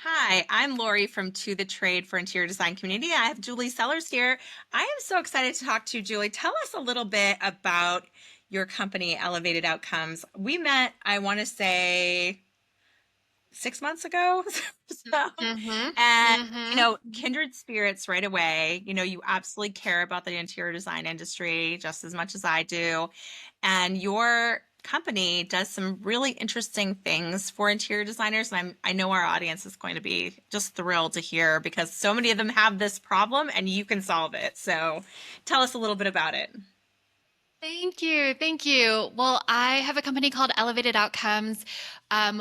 Hi, I'm Laurie from To the Trade for Interior Design Community. I have Julie Sellers here. I am so excited to talk to you, Julie. Tell us a little bit about your company, Elevated Outcomes. We met, I want to say, 6 months ago. so, Mhm. and Mhm. kindred spirits right away. You absolutely care about the interior design industry just as much as I do. And your company does some really interesting things for interior designers. And I know our audience is going to be just thrilled to hear because so many of them have this problem and you can solve it. So tell us a little bit about it. Thank you. Thank you. Well, I have a company called Elevated Outcomes.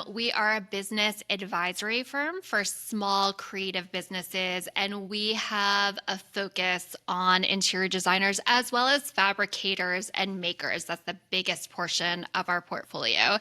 We are a business advisory firm for small creative businesses, and we have a focus on interior designers as well as fabricators and makers. That's the biggest portion of our portfolio.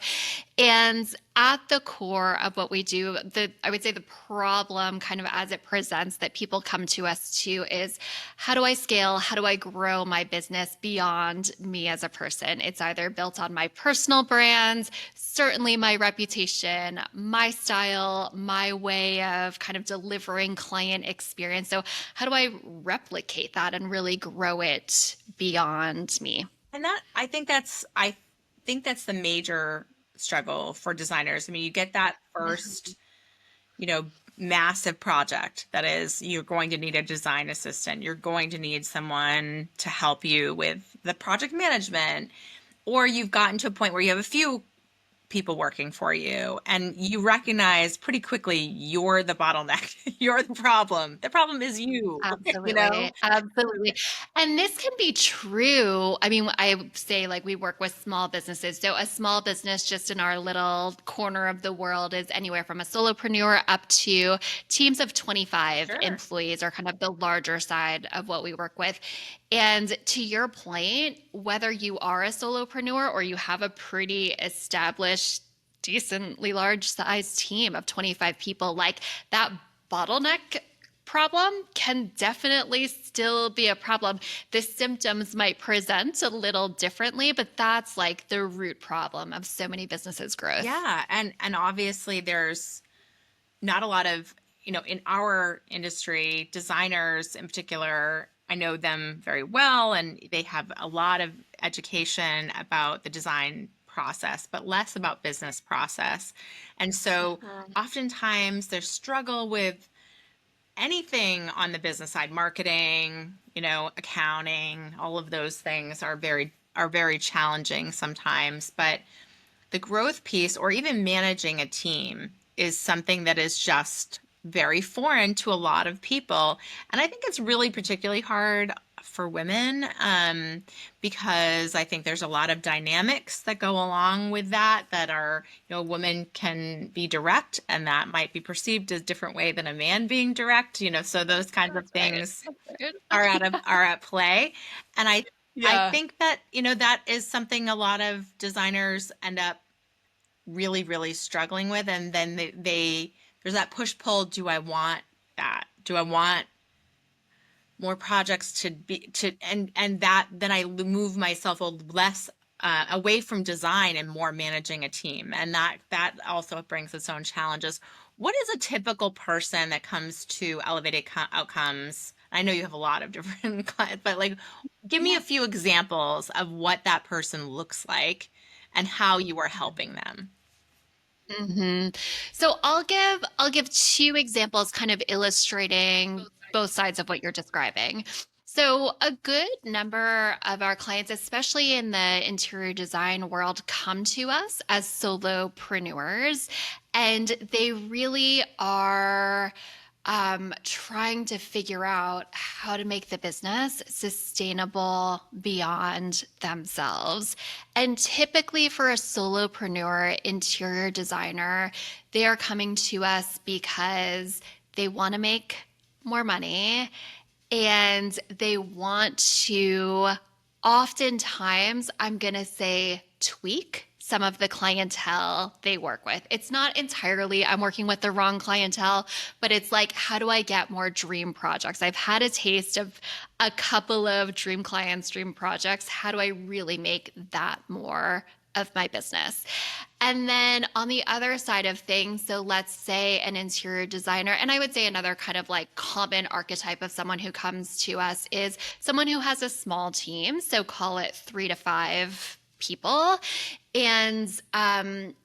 And at the core of what we do, I would say the problem kind of as it presents that people come to us to is how do I scale? How do I grow my business beyond me as a person? It's either built on my personal brands, certainly my reputation, my style, my way of kind of delivering client experience. So, how do I replicate that and really grow it beyond me? And that I think that's the major struggle for designers. I mean, you get that first, you know, massive project that is you're going to need a design assistant. You're going to need someone to help you with the project management, or you've gotten to a point where you have a few people working for you and you recognize pretty quickly you're the bottleneck. You're the problem. The problem is you, you know? Absolutely. Absolutely. And this can be true. I mean, I would say like we work with small businesses. So a small business just in our little corner of the world is anywhere from a solopreneur up to teams of 25 Sure. employees are kind of the larger side of what we work with. And to your point, whether you are a solopreneur or you have a pretty established decently large size team of 25 people, like that bottleneck problem can definitely still be a problem. The symptoms might present a little differently, but that's like the root problem of so many businesses' growth. Yeah, and obviously there's not a lot of, in our industry, designers in particular, I know them very well and they have a lot of education about the design process, but less about business process. And so Mhm. oftentimes there's struggle with anything on the business side, marketing, accounting, all of those things are very challenging sometimes, but the growth piece or even managing a team is something that is just very foreign to a lot of people. And I think it's really particularly hard for women because I think there's a lot of dynamics that go along with that are, a woman can be direct and that might be perceived a different way than a man being direct, so those kinds of That's right. things That's right. are at play. And I Yeah. think that, that is something a lot of designers end up really, really struggling with. And then there's that push pull. Do I want that? Do I want more projects to be and that then I move myself a less away from design and more managing a team, and that also brings its own challenges. What is a typical person that comes to elevated outcomes? I know you have a lot of different clients, but like, give me a Yeah. few examples of what that person looks like and how you are helping them. hmm So I'll give two examples kind of illustrating both sides of what you're describing. So a good number of our clients, especially in the interior design world, come to us as solopreneurs, and they really are trying to figure out how to make the business sustainable beyond themselves. And typically, for a solopreneur interior designer, they are coming to us because they want to make more money and they want to, oftentimes, I'm going to say, tweak some of the clientele they work with. It's not entirely, I'm working with the wrong clientele, but it's like, how do I get more dream projects? I've had a taste of a couple of dream clients, dream projects. How do I really make that more of my business. And then on the other side of things, so let's say an interior designer, and I would say another kind of like common archetype of someone who comes to us is someone who has a small team. So call it 3 to 5 people. And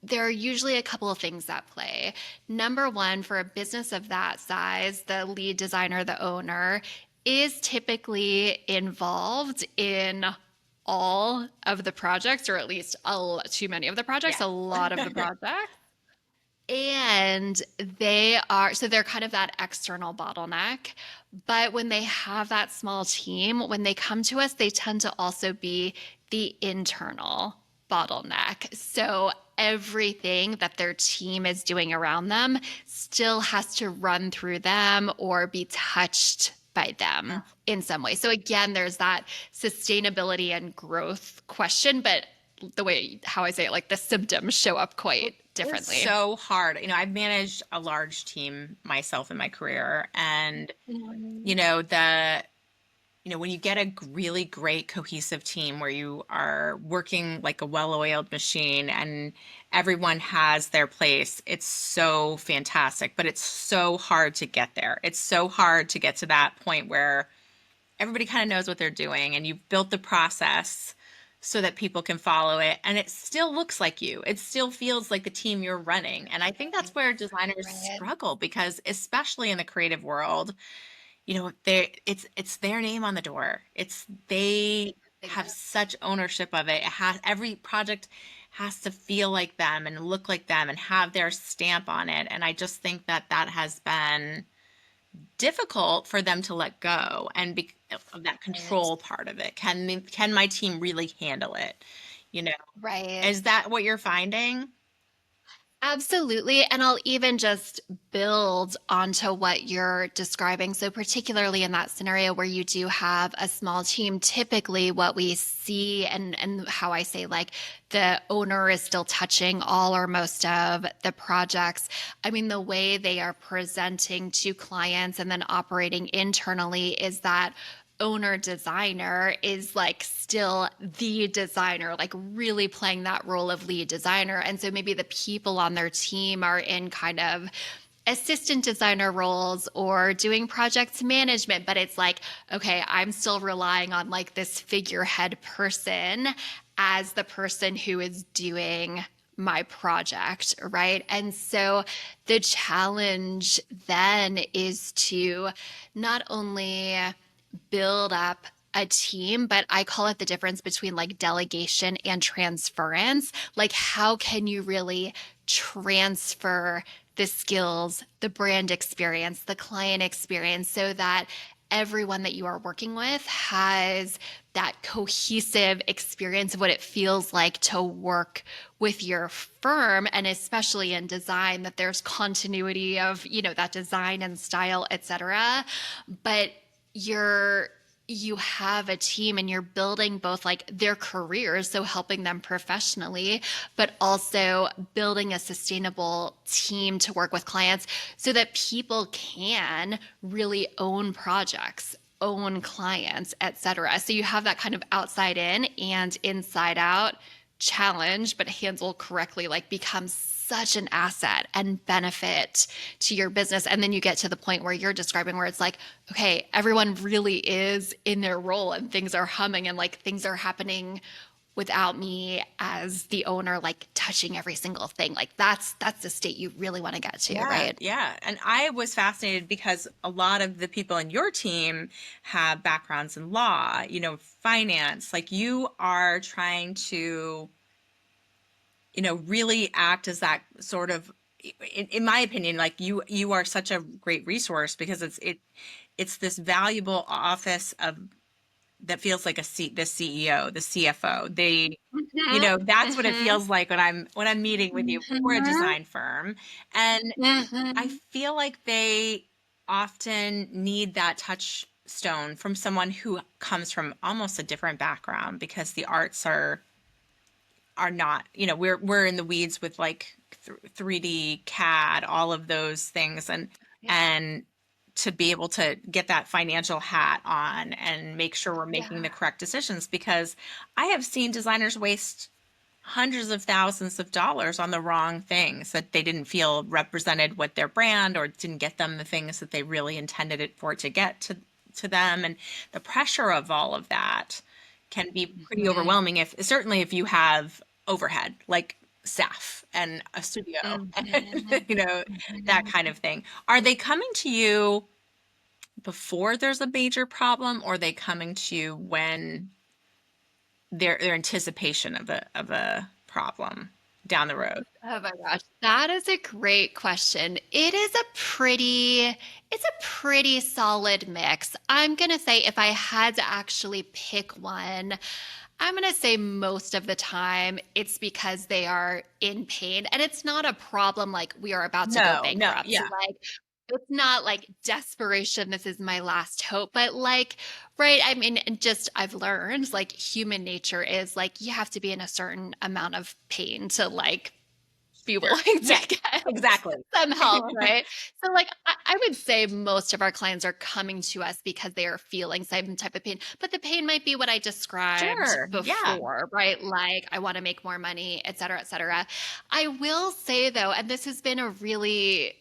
there are usually a couple of things at play. Number one, for a business of that size, the lead designer, the owner, is typically involved in all of the projects, or at least too many of the projects, a Yes. lot of the projects. And they're kind of that external bottleneck. But when they have that small team, when they come to us, they tend to also be the internal bottleneck. So everything that their team is doing around them still has to run through them or be touched by them in some way. So again, there's that sustainability and growth question, but the way how I say it, like the symptoms show up quite It's differently. so hard. I've managed a large team myself in my career, and you Mhm. know, the when you get a really great cohesive team where you are working like a well-oiled machine and everyone has their place, it's so fantastic, but it's so hard to get there. It's so hard to get to that point where everybody kind of knows what they're doing and you've built the process so that people can follow it and it still looks like you. It still feels like the team you're running. And I think that's where designers Right. struggle because especially in the creative world, they it's their name on the door. It's they have Exactly. such ownership of it. It has every project has to feel like them and look like them and have their stamp on it. And I just think that that has been difficult for them to let go and be of that control part of it. Can my team really handle it? You know, Right. is that what you're finding? Absolutely. And I'll even just build onto what you're describing. So, particularly in that scenario where you do have a small team, typically what we see, and how I say, like, the owner is still touching all or most of the projects. I mean, the way they are presenting to clients and then operating internally is that owner designer is like still the designer, like really playing that role of lead designer. And so maybe the people on their team are in kind of assistant designer roles or doing project management, but it's like, okay, I'm still relying on like this figurehead person as the person who is doing my project, right? And so the challenge then is to not only build up a team, but I call it the difference between like delegation and transference. Like, how can you really transfer the skills, the brand experience, the client experience so that everyone that you are working with has that cohesive experience of what it feels like to work with your firm, and especially in design, that there's continuity of that design and style, etc. But you're you have a team and you're building both like their careers, so helping them professionally, but also building a sustainable team to work with clients so that people can really own projects, own clients, etc. So you have that kind of outside in and inside out challenge, but handled correctly, like becomes such an asset and benefit to your business. And then you get to the point where you're describing where it's like, okay, everyone really is in their role and things are humming and like things are happening without me as the owner like touching every single thing. Like that's the state you really want to get to, Yeah, right? yeah. And I was fascinated because a lot of the people in your team have backgrounds in law, finance. Like you are trying to, really act as that sort of, in my opinion, like you are such a great resource because it's this valuable office of that feels like the CEO, the CFO. That's what it Mhm. feels like when I'm meeting with you for a Mhm. design firm. And I Mhm. feel like they often need that touchstone from someone who comes from almost a different background because the arts are not, we're in the weeds with like 3D CAD, all of those things and to be able to get that financial hat on and make sure we're making the Yeah. correct decisions because I have seen designers waste hundreds of thousands of dollars on the wrong things that they didn't feel represented with their brand or didn't get them the things that they really intended it for to get to them. And the pressure of all of that can be pretty Mhm. overwhelming, if certainly if you have overhead like staff and a studio and Mhm. that Mhm. kind of thing. Are they coming to you before there's a major problem, or are they coming to you when their anticipation of a problem down the road? Oh my gosh, that is a great question. It's a pretty solid mix. I'm gonna say if I had to actually pick one, I'm gonna say most of the time it's because they are in pain. And it's not a problem like we are about to go No, no, bankrupt. yeah, Like it's not like desperation, this is my last hope, but like, right, I mean, and just I've learned like human nature is like you have to be in a certain amount of pain to like be sure. willing to Yes, get exactly. some help, right? So, like, I would say most of our clients are coming to us because they are feeling some type of pain, but the pain might be what I described Sure, yeah. before, right? Like, I want to make more money, et cetera, et cetera. I will say, though, and this has been a really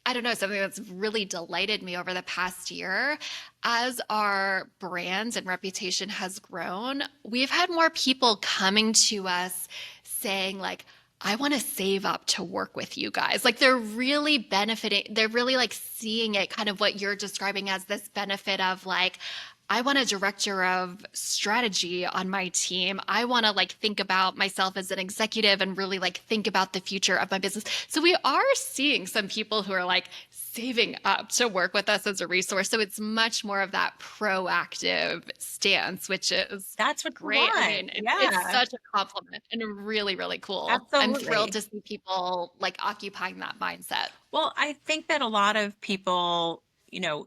I don't know, something that's really delighted me over the past year. As our brand and reputation has grown, we've had more people coming to us saying, like, I want to save up to work with you guys. Like they're really benefiting, they're really like seeing it kind of what you're describing as this benefit of like, I want a director of strategy on my team. I want to like think about myself as an executive and really like think about the future of my business. So we are seeing some people who are like saving up to work with us as a resource. So it's much more of that proactive stance, which is That's what you great. I want. mean, it's Yeah, such a compliment and really, really cool. I'm thrilled absolutely. to see people like occupying that mindset. Well, I think that a lot of people,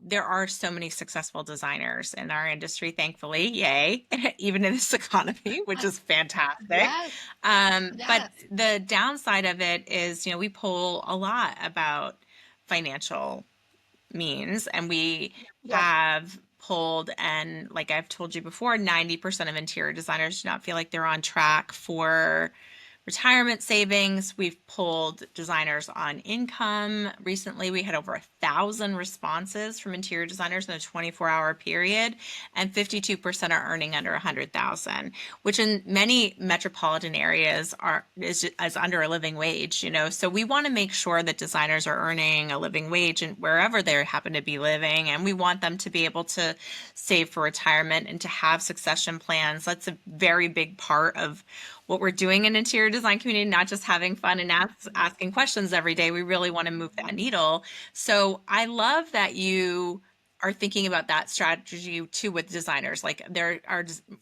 there are so many successful designers in our industry, thankfully, yay, even in this economy, which is fantastic. Yes, But yes. the downside of it is, we pull a lot about financial means, and we Yep. have pulled, and like I've told you before, 90% of interior designers do not feel like they're on track for retirement savings. We've pulled designers on income. Recently, we had over 1,000 responses from interior designers in a 24-hour period, and 52% are earning under 100,000, which in many metropolitan areas is under a living wage. So we want to make sure that designers are earning a living wage and wherever they happen to be living, and we want them to be able to save for retirement and to have succession plans. That's a very big part of what we're doing in interior design community, not just having fun and asking questions every day. We really want to move that needle. So I love that you are thinking about that strategy too with designers. Like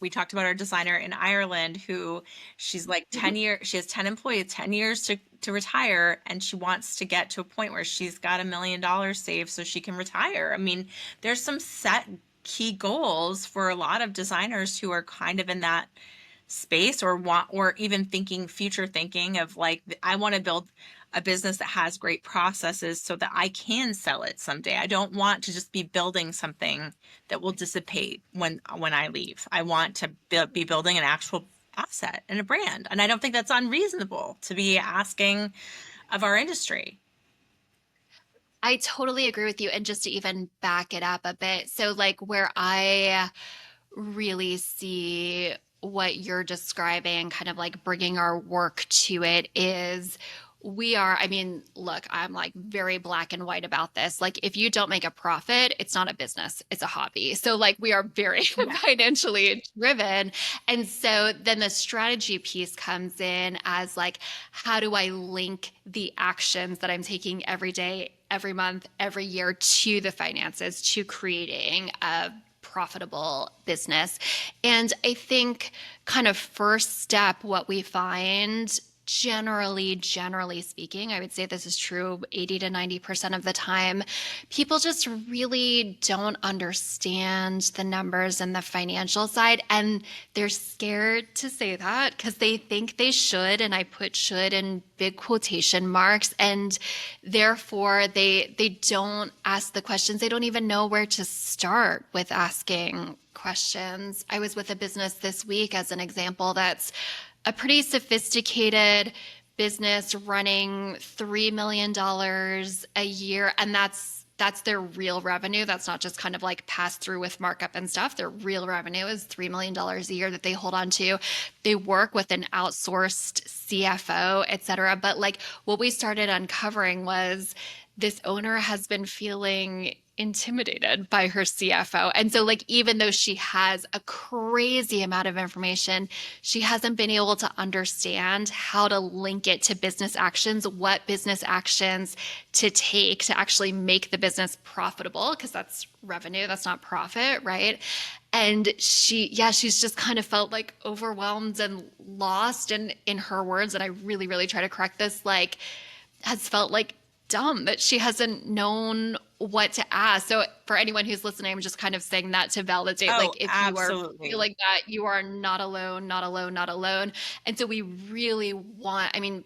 we talked about our designer in Ireland who she's like 10 years, she has 10 employees, 10 years to retire, and she wants to get to a point where she's got $1 million saved so she can retire. I mean, there's some set key goals for a lot of designers who are kind of in that space, or even thinking future thinking of like, I want to build a business that has great processes so that I can sell it someday. I don't want to just be building something that will dissipate when I leave. I want to be building an actual asset and a brand, and I don't think that's unreasonable to be asking of our industry. I totally agree with you. And just to even back it up a bit, so like where I really see what you're describing, kind of like bringing our work to it, is I mean, look, I'm like very black and white about this. Like, if you don't make a profit, it's not a business, it's a hobby. So, like, we are very Yeah. financially driven. And so then the strategy piece comes in as like, how do I link the actions that I'm taking every day, every month, every year to the finances, to creating a profitable business. And I think kind of first step, what we find generally speaking, I would say this is true 80 to 90% of the time, people just really don't understand the numbers and the financial side. And they're scared to say that because they think they should. And I put should in big quotation marks. And therefore they don't ask the questions. They don't even know where to start with asking questions. I was with a business this week as an example that's a pretty sophisticated business running $3 million a year, and that's their real revenue. That's not just kind of like pass through with markup and stuff. Their real revenue is $3 million a year that they hold on to. They work with an outsourced CFO, et cetera. But like what we started uncovering was this owner has been feeling intimidated by her CFO. And so, like, even though she has a crazy amount of information, she hasn't been able to understand how to link it to business actions, what business actions to take to actually make the business profitable, because that's revenue, that's not profit, right? And she's just kind of felt like overwhelmed and lost. And in her words, and I really, really try to correct this, like, has felt like dumb that she hasn't known what to ask. So for anyone who's listening, I'm just kind of saying that to validate, Oh, like if you are absolutely. feeling that, you are not alone, not alone, not alone. And so we really want, I mean,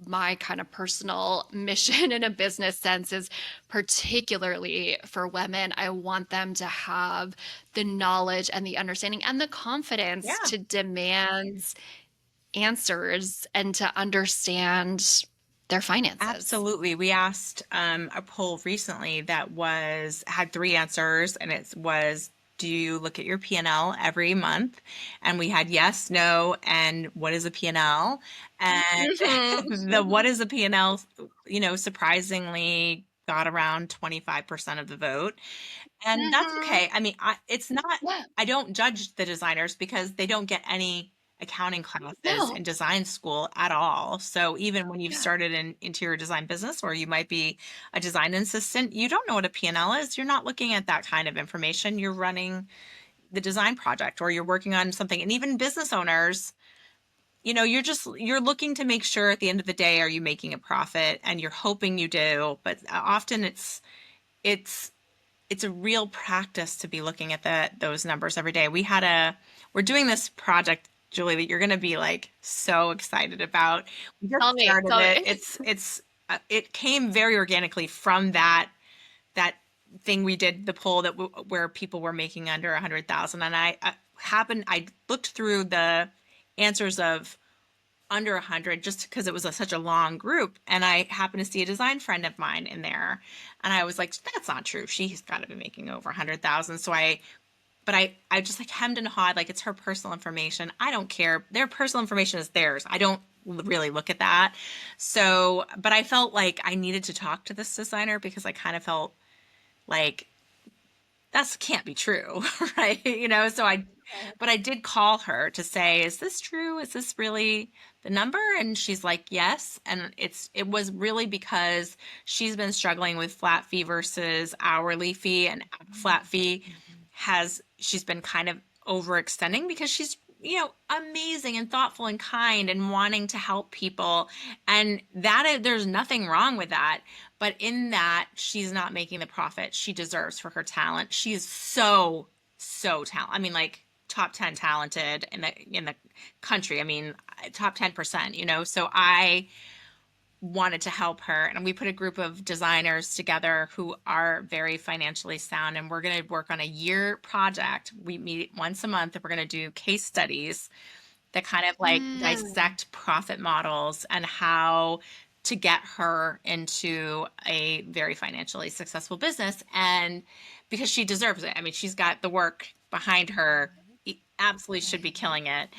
my kind of personal mission in a business sense is particularly for women. I want them to have the knowledge and the understanding and the confidence Yeah. to demand answers and to understand their finances. Absolutely. We asked a poll recently that had three answers, and it was, do you look at your P&L every month? And we had yes, no, and what is a P&L? And the what is a P&L, surprisingly got around 25% of the vote. And that's Mhm. okay. I mean, it's not, Yeah. I don't judge the designers because they don't get any accounting classes No. in design school at all. So even when you've Yeah. started an interior design business, or you might be a design assistant, you don't know what a P&L is. You're not looking at that kind of information. You're running the design project, or you're working on something. And even business owners, you're looking to make sure at the end of the day, are you making a profit? And you're hoping you do, but often it's it's a real practice to be looking at those numbers every day. We're doing this project, Julie, that you're going to be like so excited about. We just Tell me. started Tell it. me. It came very organically from that thing we did, the poll where people were making under 100,000. And I looked through the answers of under 100 just because it was such a long group, and I happened to see a design friend of mine in there, and I was like, that's not true, she's got to be making over 100,000. So I just like hemmed and hawed, like, it's her personal information, I don't care, their personal information is theirs, I don't really look at that. So but I felt like I needed to talk to this designer because I kind of felt like that can't be true, right? So but I did call her to say, is this true? Is this really the number? And she's like, yes. And it was really because she's been struggling with flat fee versus hourly fee, and flat fee she's been kind of overextending because she's, amazing and thoughtful and kind and wanting to help people. And there's nothing wrong with that. But in that, she's not making the profit she deserves for her talent. She is so, so talented. I mean, like top 10 talented in the country. I mean, top 10%, So I wanted to help her, and we put a group of designers together who are very financially sound, and we're going to work on a year project. We meet once a month, and we're going to do case studies that kind of like Mm. dissect profit models and how to get her into a very financially successful business. And because she deserves it. I mean, she's got the work behind her, absolutely should be Right. killing it.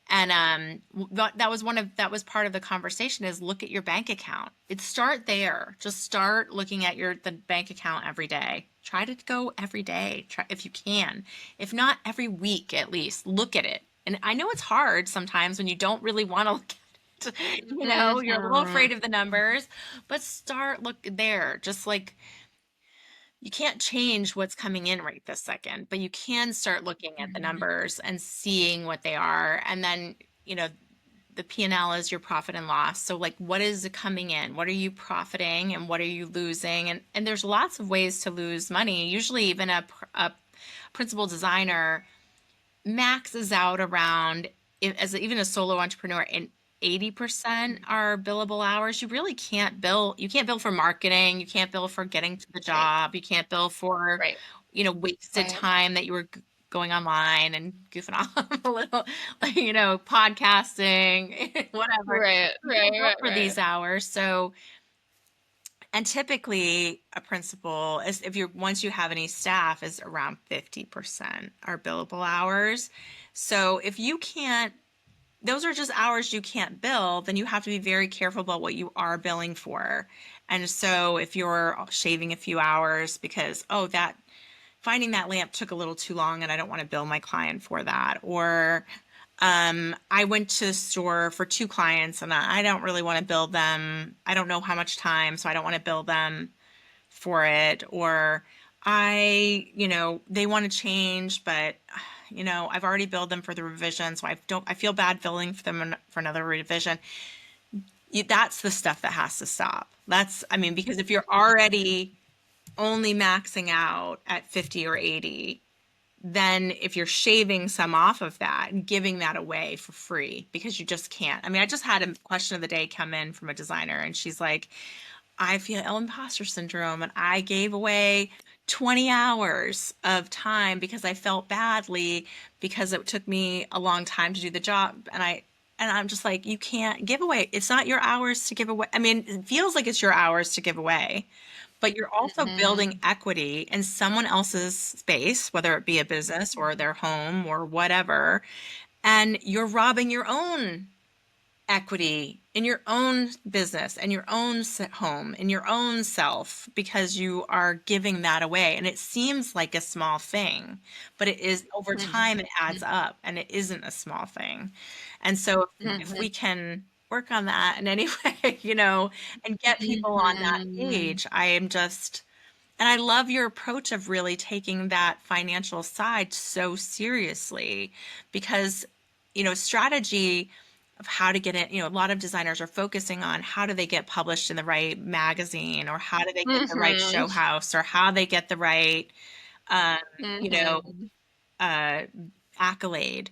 And that was part of the conversation, is look at your bank account. Start there. Just start looking at the bank account every day. Try to go every day, try if you can. If not, every week at least. Look at it. And I know it's hard sometimes when you don't really want to look at it. You're a little Mhm. afraid of the numbers, but look there. Just like, you can't change what's coming in right this second, but you can start looking at the Mhm. numbers and seeing what they are. And then, the P&L is your profit and loss. So like, what is coming in? What are you profiting and what are you losing? And there's lots of ways to lose money. Usually even a principal designer maxes out around, even a solo entrepreneur, and 80% are billable hours. You can't bill for marketing, you can't bill for getting to the Right. job, you can't bill for, Right. wasted Right. time that you were going online and goofing off a little, like, podcasting, whatever. Right, You right, can bill right, for right. these hours. So, and typically a principal is, if you're, once you have any staff, is around 50% are billable hours. So if you can't, those are just hours you can't bill, then you have to be very careful about what you are billing for. And so if you're shaving a few hours because, oh, that finding that lamp took a little too long and I don't want to bill my client for that, or I went to the store for two clients and I don't really want to bill them. I don't know how much time, so I don't want to bill them for it. Or they want to change, but I've already billed them for the revision, so I feel bad billing for them for another revision. That's the stuff that has to stop. I mean, because if you're already only maxing out at 50 or 80, then if you're shaving some off of that and giving that away for free because you just can't. I mean, I just had a question of the day come in from a designer and she's like, I feel imposter syndrome and I gave away 20 hours of time because I felt badly because it took me a long time to do the job. And I'm just like, you can't give away. It's not your hours to give away. I mean, it feels like it's your hours to give away, but you're also building Mhm. equity in someone else's space, whether it be a business or their home or whatever, and you're robbing your own equity in your own business and your own home and your own self because you are giving that away. And it seems like a small thing, but it is, over time, it adds Mhm. up and it isn't a small thing. And so if we Mhm. can work on that in any way, and get people on that Mhm. page, I am just, and I love your approach of really taking that financial side so seriously because, strategy of how to get it, a lot of designers are focusing on how do they get published in the right magazine or how do they get the right Mhm. show house or how they get the right, um, you know, Mhm. uh, accolade,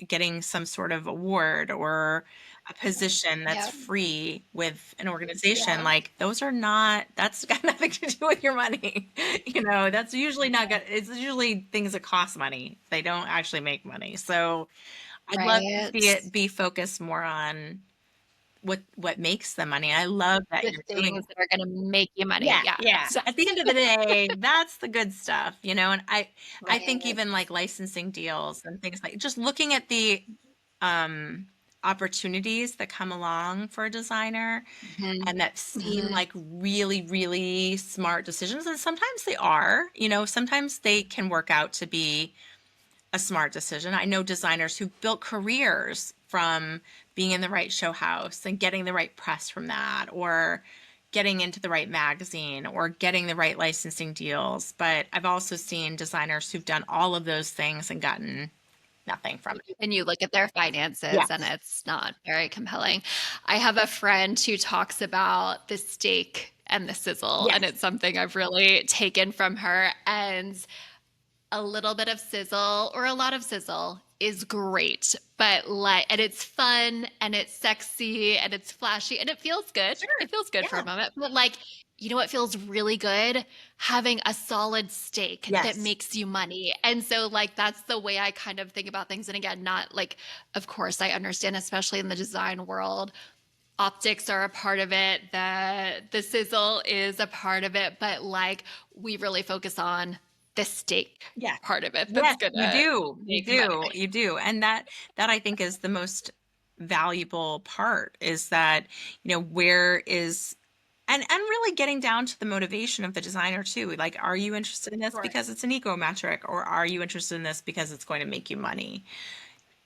getting some sort of award or a position that's Yeah. free with an organization. Yeah. Like those are not, that's got nothing to do with your money. That's usually not good. It's usually things that cost money. They don't actually make money. So I'd love to Right. see it be focused more on what makes the money. I love that The you're doing things that are gonna make you money. yeah, Yeah, yeah. At the exactly. end of the day, that's the good stuff, and I think Right. even like licensing deals and things like just looking at the um opportunities that come along for a designer Mhm. and that seem Mhm. like really, really smart decisions. And sometimes they are, sometimes they can work out to be a smart decision. I know designers who built careers from being in the right show house and getting the right press from that, or getting into the right magazine, or getting the right licensing deals. But I've also seen designers who've done all of those things and gotten nothing from it. And you look at their finances and Yes. it's not very compelling. I have a friend who talks about the steak and the sizzle, and Yes. it's something I've really taken from her. And a little bit of sizzle or a lot of sizzle is great, but and it's fun and it's sexy and it's flashy and it feels good. Sure. It feels good for a Yeah. moment, but like, you know what feels really good? Having a solid steak that Yes. makes you money. And so like that's the way I kind of think about things. And again, not like, of course I understand, especially in the design world, optics are a part of it, the sizzle is a part of it, but like we really focus on the steak Yes. part of it that's Yes, you gonna do. You make money. do. You do. And that I think is the most valuable part, is that, where is, and really getting down to the motivation of the designer too. Like, are you interested in this Sure. because it's an eco metric, or are you interested in this because it's going to make you money?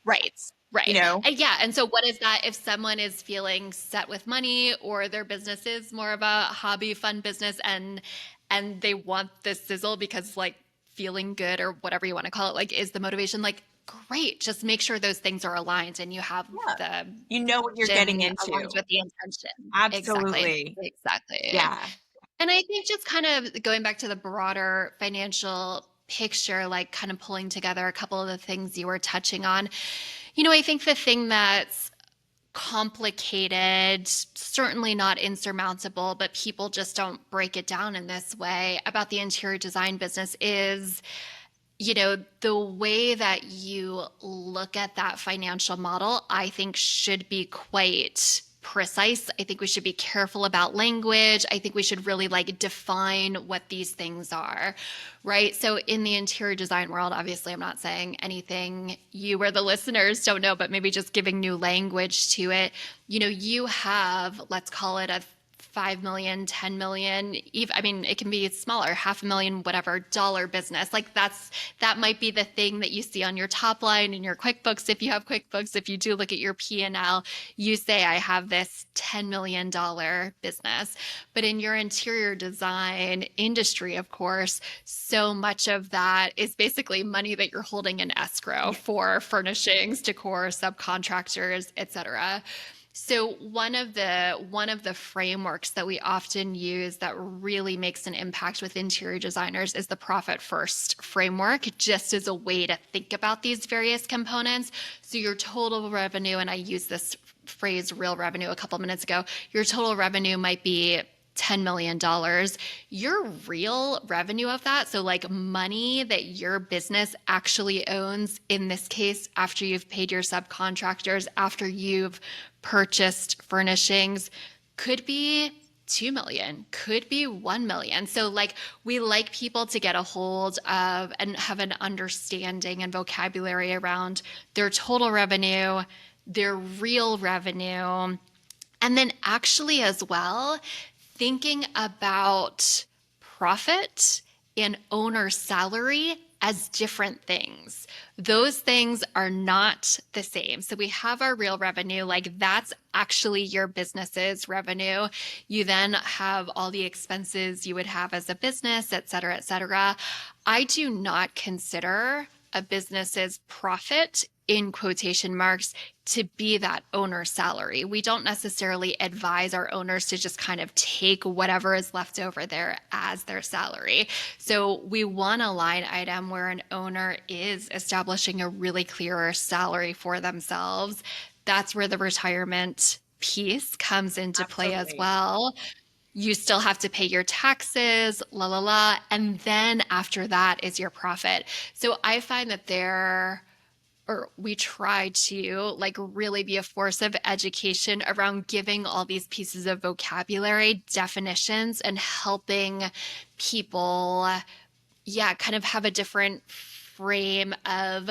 Right. You Right. know? And yeah. And so what is that if someone is feeling set with money or their business is more of a hobby, fun business and they want this sizzle because like feeling good or whatever you want to call it, like is the motivation, like great. Just make sure those things are aligned and you have Yeah. the You know what you're getting vision aligned into. with the intention. Exactly. Absolutely. Exactly. Yeah. And I think just kind of going back to the broader financial picture, like kind of pulling together a couple of the things you were touching on, I think the thing that's complicated, certainly not insurmountable, but people just don't break it down in this way about the interior design business is the way that you look at that financial model, I think should be quite precise. I think we should be careful about language. I think we should really like define what these things are, right? So in the interior design world, obviously I'm not saying anything you or the listeners don't know, but maybe just giving new language to it. You have, let's call it a 5 million, 10 million, even, I mean, it can be smaller, half a million, whatever dollar business. Like that might be the thing that you see on your top line in your QuickBooks. If you have QuickBooks, if you do look at your P&L, you say, I have this $10 million business. But in your interior design industry, of course, so much of that is basically money that you're holding in escrow Yeah. for furnishings, decor, subcontractors, etc. So one of the frameworks that we often use that really makes an impact with interior designers is the profit first framework, just as a way to think about these various components. So your total revenue, and I used this phrase real revenue a couple minutes ago, your total revenue might be $10 million. Your real revenue of that, so like money that your business actually owns, in this case, after you've paid your subcontractors, after you've purchased furnishings, could be 2 million, could be 1 million. So like we like people to get a hold of and have an understanding and vocabulary around their total revenue, their real revenue, and then actually as well, thinking about profit and owner salary as different things. Those things are not the same. So we have our real revenue, like that's actually your business's revenue. You then have all the expenses you would have as a business, et cetera, et cetera. I do not consider a business's profit in quotation marks to be that owner salary. We don't necessarily advise our owners to just kind of take whatever is left over there as their salary. So we want a line item where an owner is establishing a really clear salary for themselves. That's where the retirement piece comes into play as Absolutely. well. You still have to pay your taxes, la la la, and then after that is your profit. So I find that we try to like really be a force of education around giving all these pieces of vocabulary, definitions, and helping people, yeah, kind of have a different frame of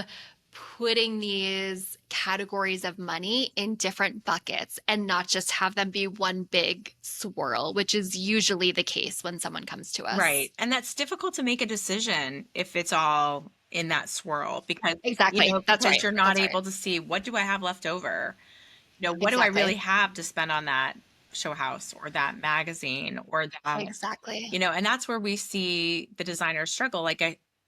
putting these categories of money in different buckets and not just have them be one big swirl, which is usually the case when someone comes to us. Right. And that's difficult to make a decision if it's all in that swirl because, Exactly. That's because right. you're not That's right. able to see what do I have left over? What do I really Exactly. have to spend on that show house or that magazine or that, Exactly. and that's where we see the designers struggle.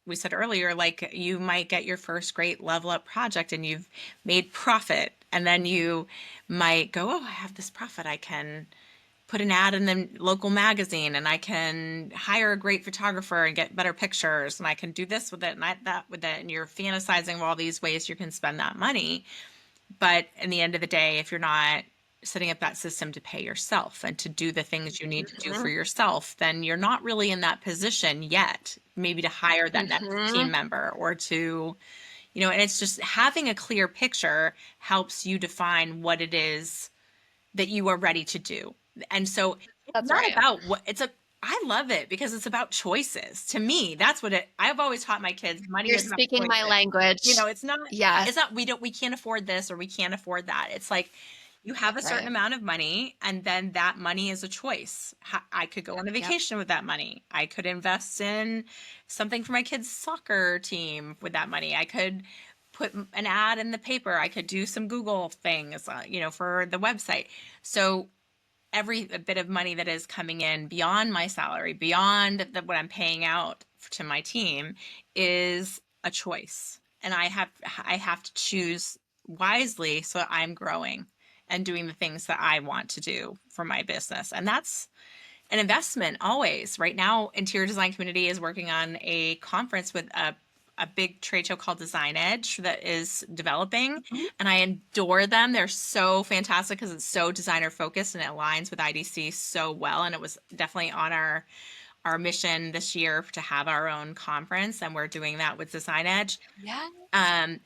We said earlier, like you might get your first great level up project and you've made profit. And then you might go, oh, I have this profit. I can put an ad in the local magazine and I can hire a great photographer and get better pictures and I can do this with it and that with it. And you're fantasizing of all these ways you can spend that money. But in the end of the day, if you're not setting up that system to pay yourself and to do the things you need to do for Mhm. yourself, then you're not really in that position yet, maybe to hire that next team Mhm. member or to, and it's just having a clear picture helps you define what it is that you are ready to do. And so it's That's not right. about what it's a I love it because it's about choices. To me, that's what I've always taught my kids, money You're is about speaking my choices. language. It's Yes, not we can't afford this or we can't afford that. It's like you have a that's certain right. amount of money and then that money is a choice. I could go on a Yep. vacation with that money. I could invest in something for my kids' soccer team with that money. I could put an ad in the paper. I could do some Google things, for the website. So every bit of money that is coming in beyond my salary, beyond what I'm paying out to my team is a choice. And I have to choose wisely so that I'm growing and doing the things that I want to do for my business. And that's an investment always. Right now, Interior Design Community is working on a conference with a big trade show called Design Edge that is developing, Mhm. and I adore them. They're so fantastic because it's so designer focused and it aligns with IDC so well. And it was definitely on our mission this year to have our own conference, and we're doing that with Design Edge. Yeah. And,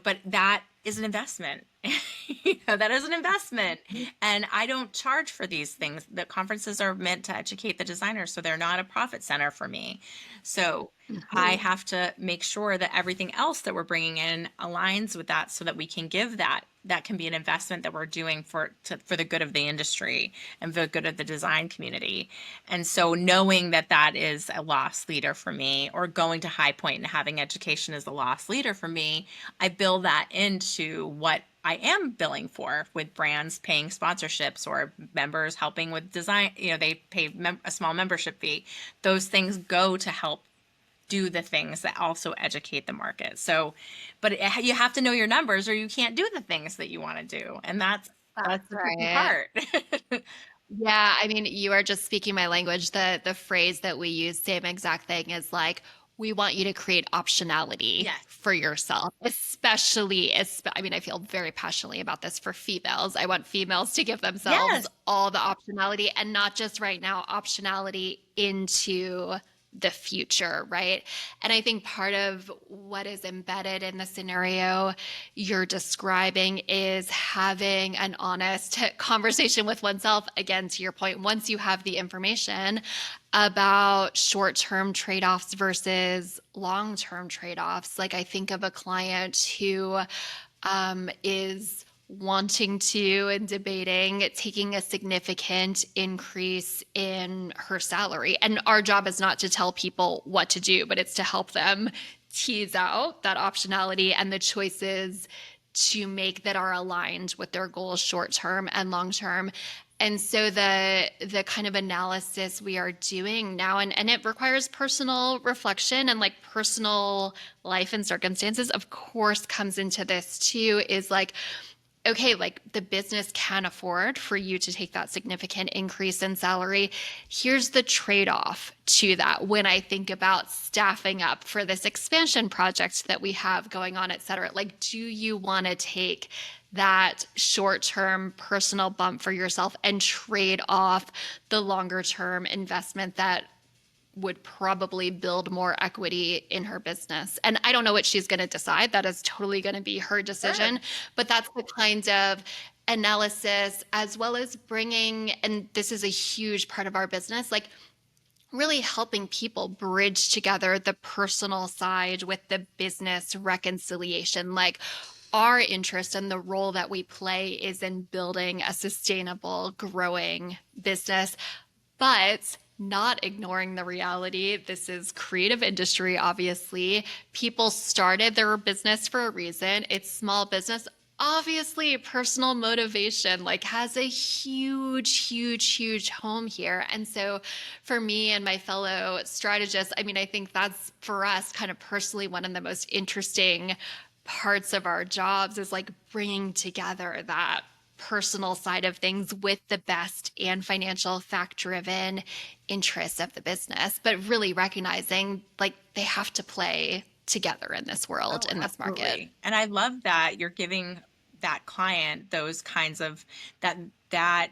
but that is an investment. That is an investment. And I don't charge for these things. The conferences are meant to educate the designers, so they're not a profit center for me. So I Mhm. have to make sure that everything else that we're bringing in aligns with that so that we can give that. That can be an investment that we're doing for the good of the industry and for the good of the design community. And so knowing that that is a loss leader for me, or going to High Point and having education as a loss leader for me, I build that into what I am billing for, with brands paying sponsorships or members helping with design. They pay a small membership fee. Those things go to help do the things that also educate the market. So, but you have to know your numbers, or you can't do the things that you want to do. And That's that's the tricky right. part. Yeah, I mean, you are just speaking my language. The phrase that we use, same exact thing, is like, we want you to create optionality Yes. for yourself, especially, I mean, I feel very passionately about this for females. I want females to give themselves Yes. all the optionality, and not just right now, optionality into the future, right? And I think part of what is embedded in the scenario you're describing is having an honest conversation with oneself. Again, to your point, once you have the information about short-term trade-offs versus long-term trade-offs. Like, I think of a client who is wanting to and debating taking a significant increase in her salary. And our job is not to tell people what to do, but it's to help them tease out that optionality and the choices to make that are aligned with their goals, short term and long term. And so the kind of analysis we are doing now, and it requires personal reflection and like personal life and circumstances, of course, comes into this too, is like, okay, like the business can afford for you to take that significant increase in salary. Here's the trade-off to that when I think about staffing up for this expansion project that we have going on, et cetera. Like, do you want to take that short-term personal bump for yourself and trade off the longer-term investment that would probably build more equity in her business? And I don't know what she's going to decide. That is totally going to be her Sure. decision. But that's the kind of analysis, as well as bringing, and this is a huge part of our business, like really helping people bridge together the personal side with the business reconciliation. Like, our interest and the role that we play is in building a sustainable, growing business, but not ignoring the reality. This is creative industry, obviously. People started their business for a reason. It's small business. Obviously, personal motivation like has a huge home here. And so for me and my fellow strategists, I mean, I think that's for us kind of personally one of the most interesting parts of our jobs is like bringing together that personal side of things with the best and financial fact driven interests of the business, but really recognizing like they have to play together in this world, Oh, in this market. absolutely. And I love that you're giving that client those kinds of that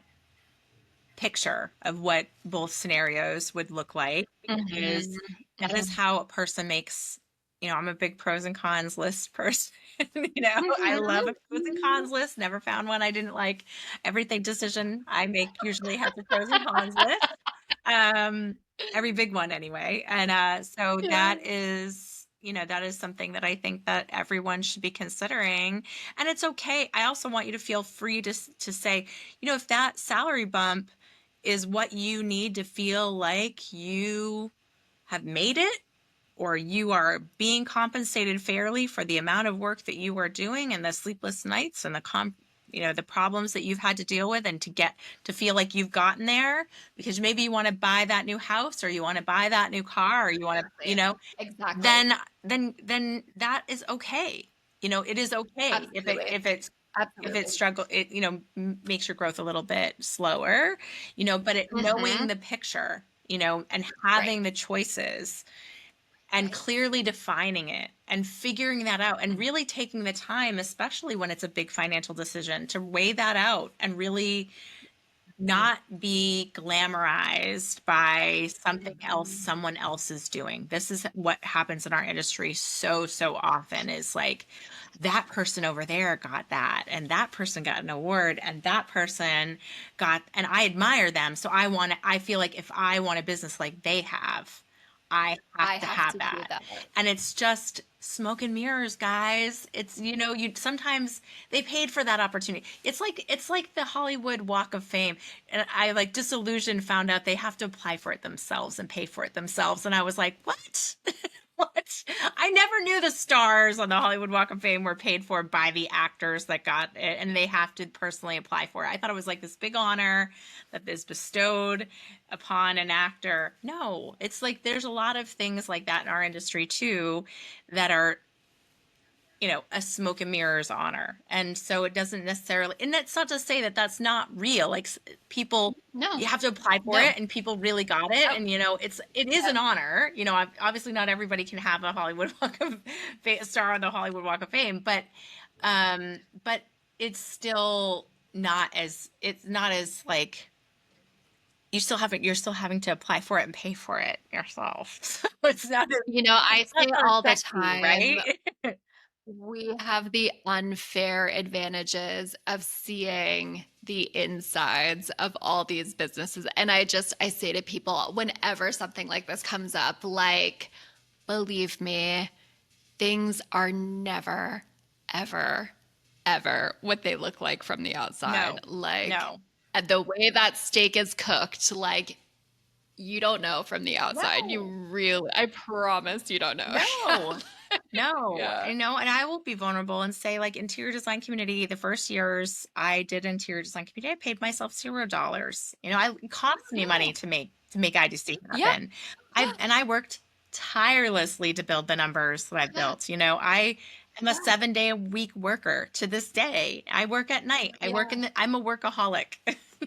picture of what both scenarios would look like, because Mhm, that is mhm, how a person makes, I'm a big pros and cons list person. I mhm, love a pros and mhm. cons list. Never found one I didn't like. Everything decision I make usually has a pros and cons list. Um, every big one anyway. And so Yeah. that is something that I think that everyone should be considering. And it's okay. I also want you to feel free to say, if that salary bump is what you need to feel like you have made it, or you are being compensated fairly for the amount of work that you are doing, and the sleepless nights and the problems that you've had to deal with, and to feel like you've gotten there because maybe you want to buy that new house, or you want to buy that new car, or you want to, Exactly. Exactly. then that is okay. It is okay if it Absolutely. if it's if it Absolutely. struggle it makes your growth a little bit slower, but knowing Mhm. the picture, and Right. having the choices, and Right. clearly defining it and figuring that out, and really taking the time, especially when it's a big financial decision, to weigh that out and really not be glamorized by something else Mhm. someone else is doing. This is what happens in our industry so often is like that person over there got that and that person got an award and that person got, and I admire them. So I feel like if I want a business like they have, I have I to have have to do that. that. And it's just smoke and mirrors, guys. It's, you sometimes they paid for that opportunity. It's like the Hollywood Walk of Fame. And I like disillusioned found out they have to apply for it themselves and pay for it themselves. And I was like, what? What? I never knew the stars on the Hollywood Walk of Fame were paid for by the actors that got it, and they have to personally apply for it. I thought it was like this big honor that is bestowed upon an actor. No, it's like there's a lot of things like that in our industry too that are, a smoke and mirrors honor. And so it doesn't necessarily, and that's not to say that that's not real. Like people, No, you have to apply for no. it and people really got it. Oh, And, it is an yep. honor. Obviously not everybody can have a Hollywood Walk of star on the Hollywood Walk of Fame, but it's still it's not as like, you're still having to apply for it and pay for it yourself. So I it's say not as all the sexy, time, right? we have the unfair advantages of seeing the insides of all these businesses. And I say to people, whenever something like this comes up, like, believe me, things are never, ever, ever what they look like from the outside. No, Like, no, and the way that steak is cooked, like, you don't know from the outside. no, I promise you don't know. no, no. Yeah. And I will be vulnerable and say, like, interior design community, the first years I did interior design community, I paid myself $0. It cost me money Yeah. to make IDC Yeah. happen. Yeah. I worked tirelessly to build the numbers that I've Yeah. built. I am a Yeah. 7 day a week worker to this day. I work at night. Yeah. I'm a workaholic.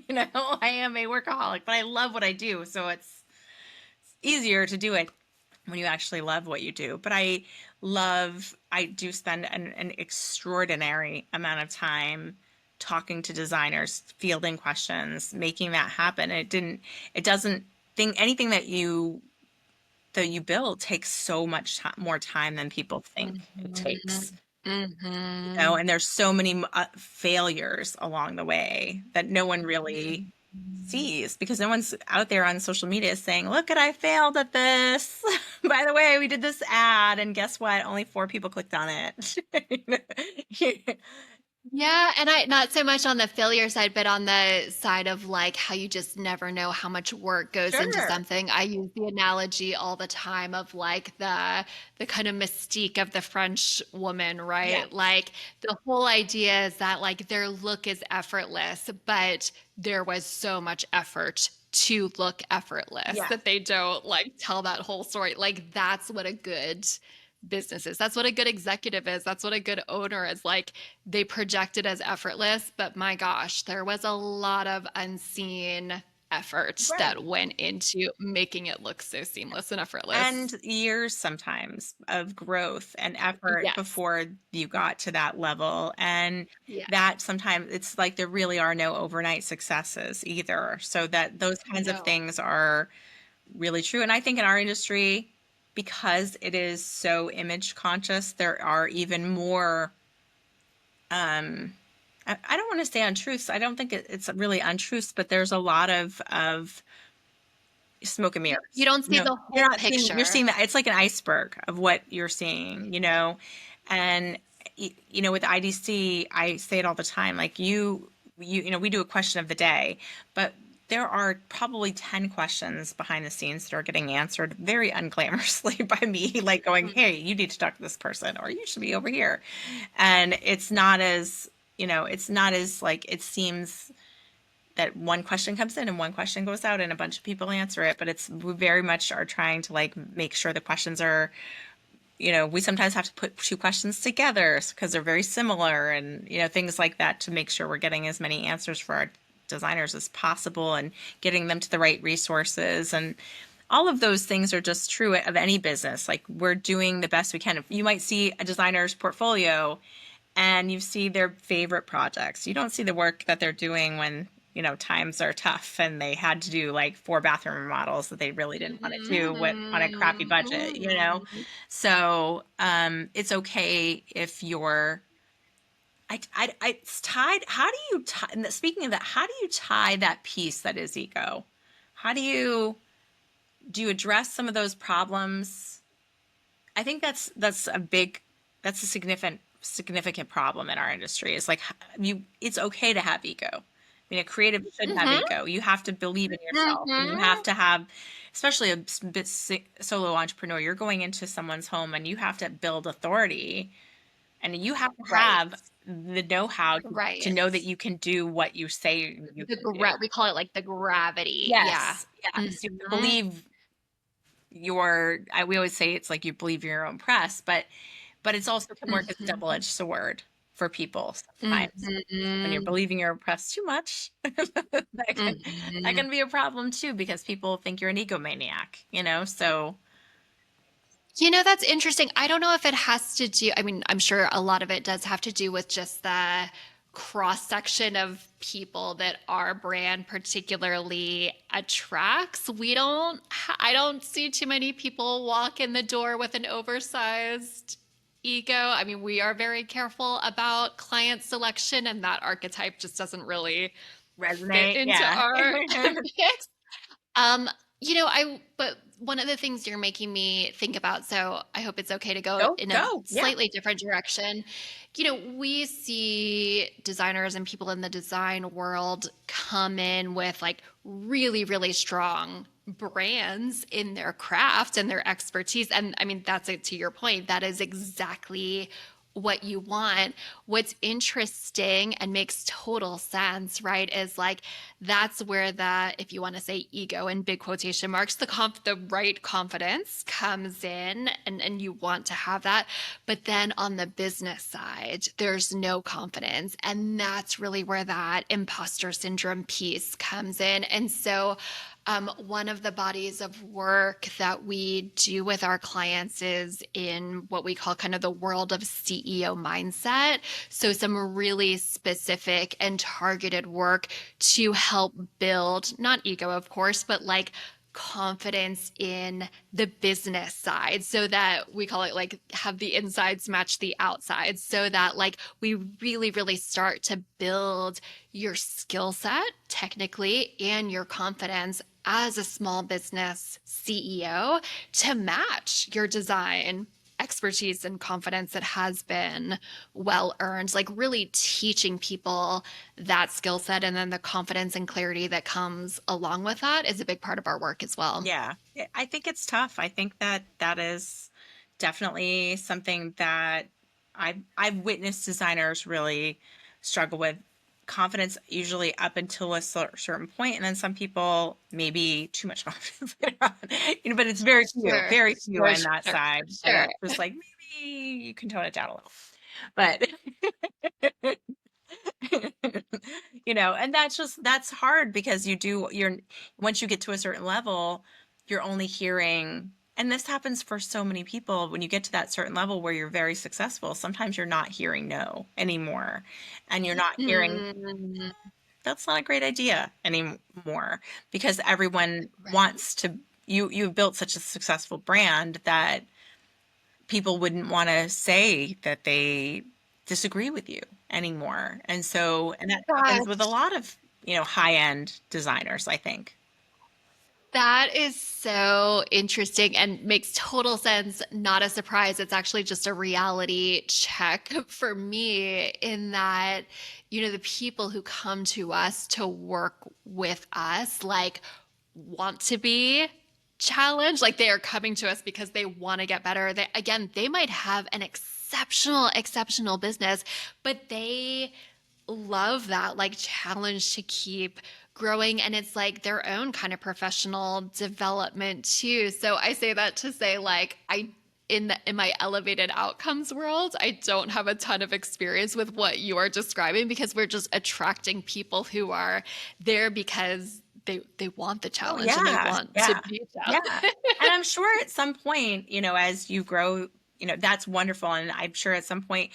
I am a workaholic, but I love what I do. So it's easier to do it when you actually love what you do. But I do spend an extraordinary amount of time talking to designers, fielding questions, making that happen. It doesn't think anything that you build takes so much more time than people think it takes. Mhm. Mhm. And there's so many failures along the way that no one really Mhm. sees because no one's out there on social media saying, look at, I failed at this. By the way, we did this ad and guess what? Only 4 people clicked on it. Yeah, and I not so much on the failure side, but on the side of like how you just never know how much work goes into Sure. something. I use the analogy all the time of like the kind of mystique of the French woman, right? Yes. Like the whole idea is that like their look is effortless, but there was so much effort to look effortless Yes. that they don't like tell that whole story. Like that's what a good business is. That's what a good executive is. That's what a good owner is. Like they project it as effortless, but my gosh, there was a lot of unseen effort Right. that went into making it look so seamless and And effortless. years sometimes of growth and effort Yes. before you got to that level. And Yeah. that sometimes it's like there really are no overnight successes either. So that those kinds of No. things are really true. And I think in our industry, because it is so image conscious, there are even more, I don't want to say untruths. I don't think it's really untruths, but there's a lot of smoke and You mirrors. don't see the You're whole not seeing, you're picture. seeing that it's like an iceberg of what you're seeing. And with IDC, I say it all the time, like we do a question of the day, but there are probably 10 questions behind the scenes that are getting answered very unglamorously by me, like going, hey, you need to talk to this person, or you should be over here. And it's not as like it seems that one question comes in and one question goes out and a bunch of people answer it, but we very much are trying to like make sure the questions are, we sometimes have to put two questions together because they're very similar and, things like that to make sure we're getting as many answers for our designers as possible and getting them to the right resources. And all of those things are just true of any business. Like we're doing the best we can. You might see a designer's portfolio and you see their favorite projects. You don't see the work that they're doing when, times are tough and they had to do like 4 bathroom remodels that they really didn't want to do on a crappy budget. Mhm. So it's okay if you're it's tied. How do you tie, and speaking of that, how do you tie that piece that is ego? How do you address some of those problems? I think that's a significant problem in our industry. It's like it's okay to have ego. I mean, a creative should have Mhm. ego. You have to believe in yourself, and you have Mhm. to have, especially a solo entrepreneur. You're going into someone's home, and you have to build authority, and you have to Right. have the know-how to Right. know that you can do what you say you can do. We call it like the gravity. Yeah. Yes, yes. You have to Mhm. believe we always say it's like you believe your own press, but it's also can work as a Mhm. double-edged sword for people sometimes. When you're Mhm. believing your own press too much, that Mhm. can be a problem too because people think you're an egomaniac. So That's interesting. I don't know if it has to do, I mean, I'm sure a lot of it does have to do with just the cross section of people that our brand particularly attracts. I don't see too many people walk in the door with an oversized ego. I mean, we are very careful about client selection, and that archetype just doesn't really fit resonate, into yeah. our mix. Um, but one of the things you're making me think about, so I hope it's okay to go Go, in a go, yeah. slightly different direction. We see designers and people in the design world come in with like really, really strong brands in their craft and their expertise. And I mean, that's it to your point. That is exactly what you want. What's interesting and makes total sense, right, is like that's where if you want to say ego in big quotation marks, the right confidence comes in, and you want to have that. But then on the business side, there's no confidence. And that's really where that imposter syndrome piece comes in. And so one of the bodies of work that we do with our clients is in what we call kind of the world of CEO mindset. So, some really specific and targeted work to help build, not ego, of course, but like confidence in the business side, so that we call it like have the insides match the outsides, so that like we really, really start to build your skill set technically and your confidence as a small business CEO to match your design expertise and confidence that has been well earned, like really teaching people that skill set, and then the confidence and clarity that comes along with that is a big part of our work as well. Yeah, I think it's tough. I think that is definitely something that I've witnessed designers really struggle with confidence, usually up until a certain point, and then some people maybe too much confidence later on. But it's Sure, very few sure, on that sure, side that sure. are just like maybe you can tone it down a little, but and that's hard because you're once you get to a certain level, you're only hearing, and this happens for so many people when you get to that certain level where you're very successful, sometimes you're not hearing no anymore, and you're not hearing Mm, that's not a great idea anymore because everyone right. wants to you've built such a successful brand that people wouldn't want to say that they disagree with you anymore. And that happens with a Gosh, lot of, high-end designers, I think. that is so interesting and makes total sense. Not a surprise. It's actually just a reality check for me, in that, the people who come to us to work with us, like, want to be challenged. Like, they are coming to us because they want to get better. They might have an exceptional business, but they love that like challenge to keep growing, and it's like their own kind of professional development too. So I say that to say, like, in my elevated outcomes world, I don't have a ton of experience with what you are describing, because we're just attracting people who are there because they want the Oh challenge and they yeah, want to yeah, be yeah. challenged. And I'm sure at some point, as you grow, that's wonderful. And I'm sure at some point,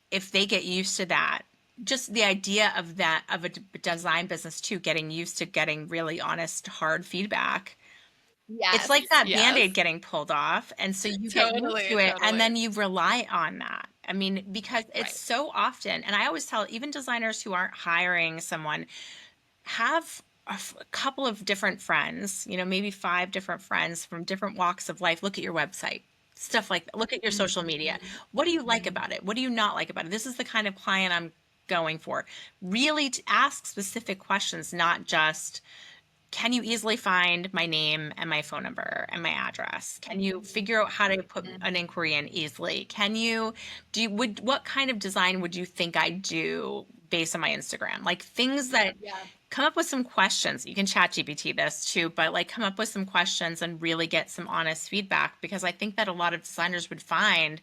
if they get used to that, just the idea of that, of a design business too, getting used to getting really honest, hard feedback. It's like Yes, that Band-Aid yes. getting pulled off. And so you get used Totally, to it and totally. then you rely on that. I mean, because it's Right. so often, and I always tell even designers who aren't hiring someone, have a couple of different friends, maybe 5 different friends from different walks of life. Look at your website, stuff like that. Look at your social media. Mhm. What do you like about it? What do you not like about it? This is the kind of client I'm going for. Really to ask specific questions, not just, can you easily find my name and my phone number and my address? Can you figure out how to put an inquiry in easily? What kind of design would you think I do based on my Instagram? Like things that, Yeah. come up with some questions. You can chat GPT this too, but like come up with some questions and really get some honest feedback, because I think that a lot of designers would find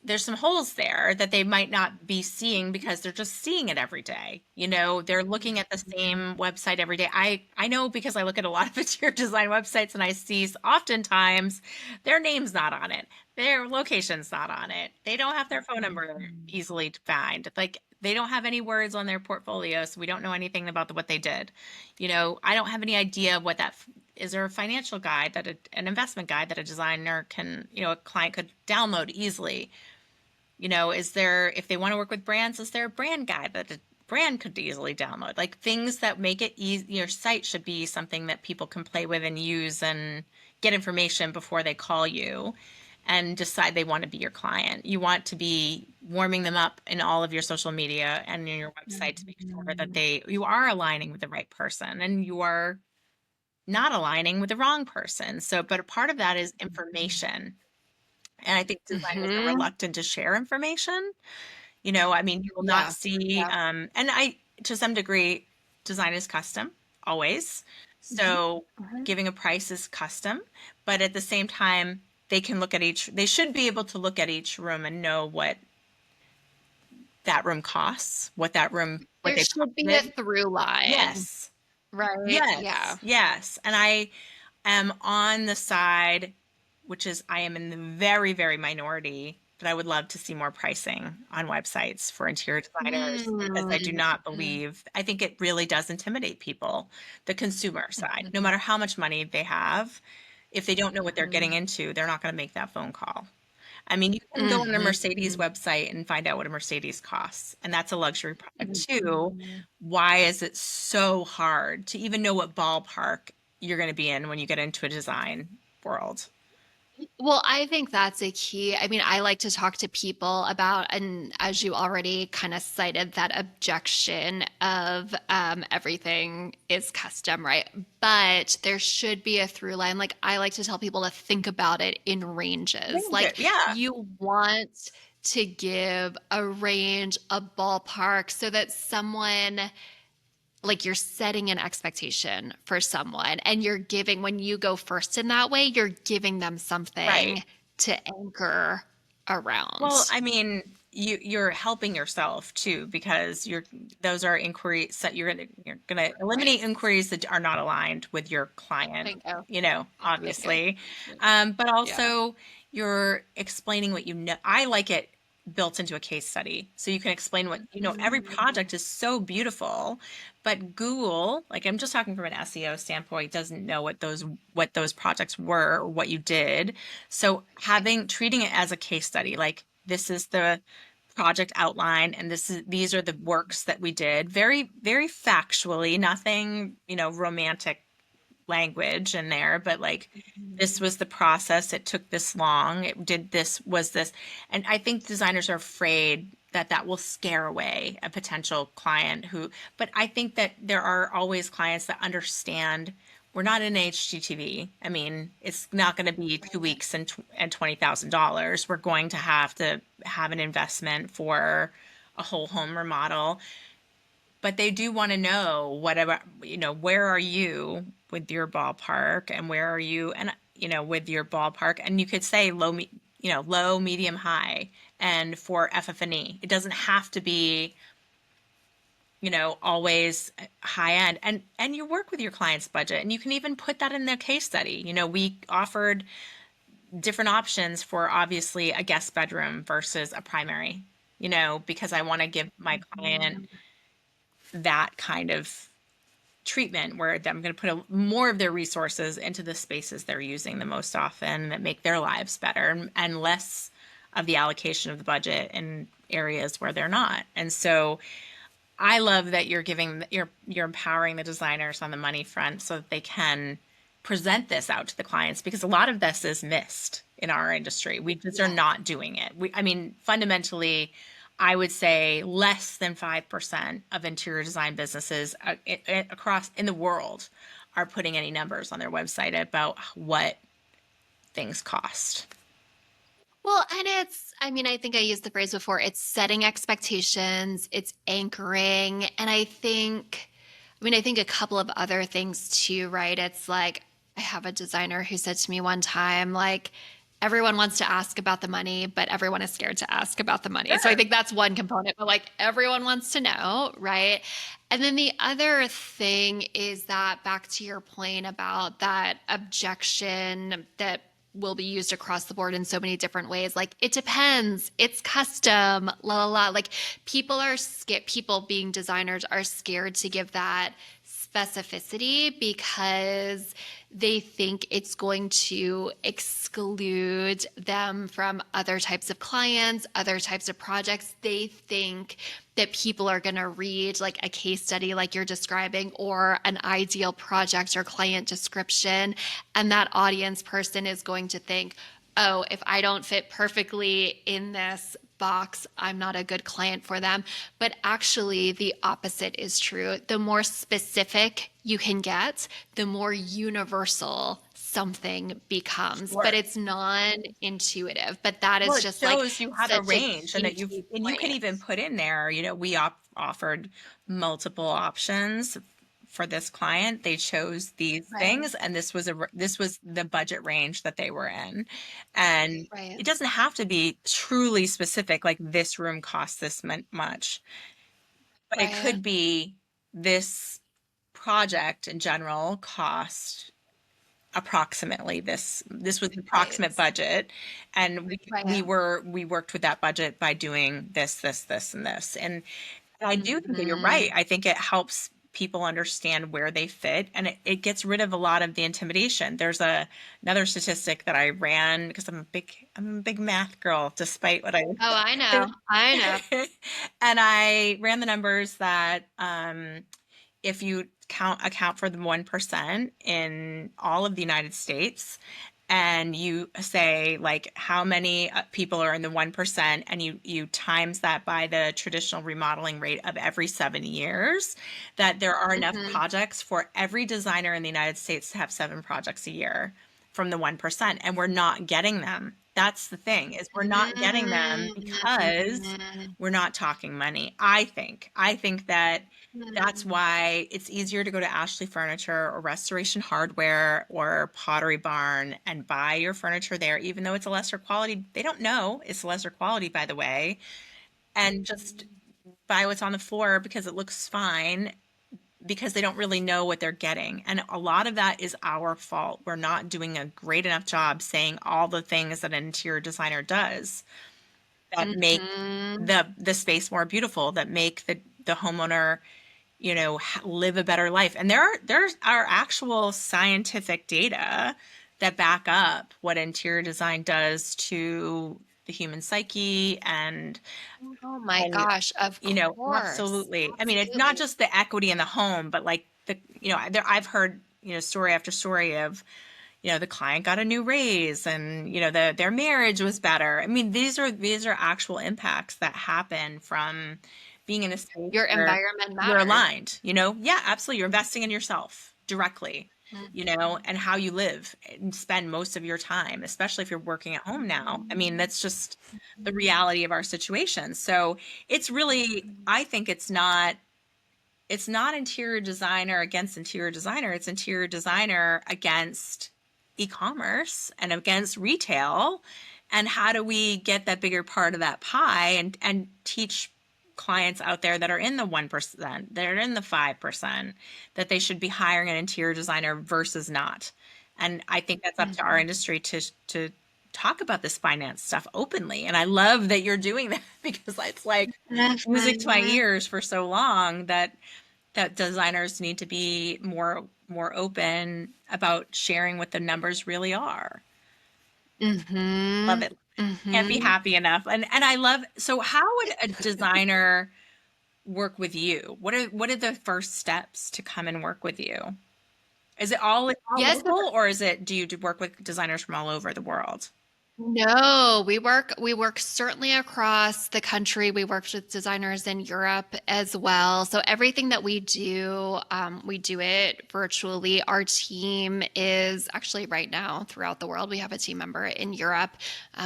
there's some holes there that they might not be seeing because they're just seeing it every day. They're looking at the same website every day. I know because I look at a lot of interior design websites and I see oftentimes their name's not on it. Their location's not on it. They don't have their phone number Mhm. easily to find. Like they don't have any words on their portfolio, so we don't know anything about what they did. I don't have any idea what that is. There a financial guide an investment guide that a designer can, a client could download easily? Is there, if they want to work with brands, is there a brand guide that a brand could easily download? Like things that make it easy. Your site should be something that people can play with and use and get information before they call you and decide they want to be your client. You want to be warming them up in all of your social media and in your website to make sure that Mhm. you are aligning with the right person and you are not aligning with the wrong person. So, but a part of that is information. And I think designers are Mhm. reluctant to share information. I mean, you will not Yeah. see, Yeah. and to some degree, design is custom always. Mhm. So Mhm. giving a price is custom, but at the same time, they should be able to look at each room and know what that room costs, what There they should be a profited. through line, Yes. right? Yes. Yeah. Yes. And I am on the side, which is I am in the very, very minority, that I would love to see more pricing on websites for interior designers because I do not Mm. believe, I think it really does intimidate people, the consumer side. No Mhm. matter how much money they have, if they don't know what they're getting Mhm. into, they're not going to make that phone call. I mean, you can go on a Mhm. Mercedes website and find out what a Mercedes costs, and that's a luxury product too. Mhm. Why is it so hard to even know what ballpark you're going to be in when you get into a design world? Well, I think that's a key. I mean, I like to talk to people about, and as you already kind of cited, that objection of everything is custom, right? But there should be a through line. Like, I like to tell people to think about it in ranges. Like, Yeah, you want to give a range, a ballpark, so that someone, like, you're setting an expectation for someone and you're giving, when you go first in that way, you're giving them right. something to anchor Well, around. I mean, you're helping yourself too because those are inquiries that you're gonna Right. eliminate inquiries that are not aligned with your client, Thank you. Thank you. obviously. But Yeah. also you're explaining what you know. I like it built into a case study. So you can explain every project is so beautiful, but Google, like I'm just talking from an SEO standpoint, doesn't know what those projects were or what you did. So treating it as a case study, like this is the project outline and these are the works that we did, very very factually, nothing romantic language in there, but like this was the process, it took this long, it did this, was this. And I think designers are afraid that that will scare away a potential client but I think that there are always clients that understand we're not in HGTV. I mean, it's not going to be 2 weeks and $20,000. We're going to have an investment for a whole home remodel, but they do want to know whatever, where are you with your ballpark and where are you and with your ballpark, and you could say low, medium, high, and for FF&E. It doesn't have to be always high end, and you work with your client's budget, and you can even put that in the case study. We offered different options for obviously a guest bedroom versus a primary. because I want to give my client that kind of treatment where I'm going to put more of their resources into the spaces they're using the most often that make their lives better, and less of the allocation of the budget in areas where they're not. And so I love that you're empowering the designers on the money front so that they can present this out to the clients, because a lot of this is missed in our industry. We just are Yeah. not doing it. I mean, fundamentally, I would say less than 5% of interior design businesses across in the world are putting any numbers on their website about what things cost. Well, and I mean, I think I used the phrase before, it's setting expectations, it's anchoring. And I think a couple of other things too, right? It's like, I have a designer who said to me one time, like, everyone wants to ask about the money, but everyone is scared to ask about the money. So I Sure. think that's one component, but like everyone wants to know, right? And then the other thing is that back to your point about that objection that will be used across the board in so many different ways. Like, it depends. It's custom, la la la. Like, people being designers are scared to give that specificity because they think it's going to exclude them from other types of clients, other types of projects. They think that people are going to read like a case study like you're describing, or an ideal project or client description, and that audience person is going to think, oh, if I don't fit perfectly in this box, I'm not a good client for them. But actually, the opposite is true. The more specific you can get, the more universal something becomes. But Sure. it's non-intuitive. But that Well, is it just like shows you have a such a range, and key, that key you can point. even put in there, we offered multiple options for this client. They chose these Right. things, and this was the budget range that they were in. And Right. it doesn't have to be truly specific, like this room costs this much, but it Right. could be this project in general cost approximately this was the Right. approximate budget, and Right. we worked with that budget by doing this and this. And I do think that you're right. Mhm. I think it helps people understand where they fit, and it gets rid of a lot of the intimidation. There's another statistic that I ran, because I'm a big math girl, despite what I Oh, I know. I know. and I ran the numbers that if you account for the 1% in all of the United States, and you say like how many people are in the 1%, and you times that by the traditional remodeling rate of every 7 years, that there are enough Mhm. projects for every designer in the United States to have 7 projects a year from the 1%. And we're not getting them. That's the thing, is we're not getting them because Mhm. we're not talking money. I think that that's why it's easier to go to Ashley Furniture or Restoration Hardware or Pottery Barn and buy your furniture there, even though it's a lesser quality. They don't know it's lesser quality, by the way, and just buy what's on the floor because it looks fine, because they don't really know what they're getting. And a lot of that is our fault. We're not doing a great enough job saying all the things that an interior designer does that make Mhm. the space more beautiful, that make the homeowner live a better life. And there are actual scientific data that back up what interior design does to the human psyche. Oh my And gosh, of course. absolutely, I mean, it's not Absolutely. just the equity in the home, but like I've heard story after story of the client got a new raise, and their marriage was better. I mean, these are actual impacts that happen from being in a space Your where environment you're matters. aligned. Yeah, absolutely, you're investing in yourself directly, and how you live and spend most of your time, especially if you're working at home now. I mean, that's just the reality of our situation. So it's really, I think it's not interior designer against interior designer. It's interior designer against e-commerce and against retail. And how do we get that bigger part of that pie, and teach clients out there that are in the 1%, that are in the 5%, that they should be hiring an interior designer versus not. And I think that's up to our Mhm. industry to talk about this finance stuff openly. And I love that you're doing that because it's like music to my Mhm. ears for so long that designers need to be more open about sharing what the numbers really are. Love Mhm. it. Can't be Mhm. happy enough. And I love, so how would a designer work with you? What are the first steps to come and work with you? Is it all Yes. local, or is it, do you work with designers from all over the world? No, we work certainly across the country. We worked with designers in Europe as well. So everything that we do it virtually. Our team is actually right now throughout the world. We have a team member in Europe.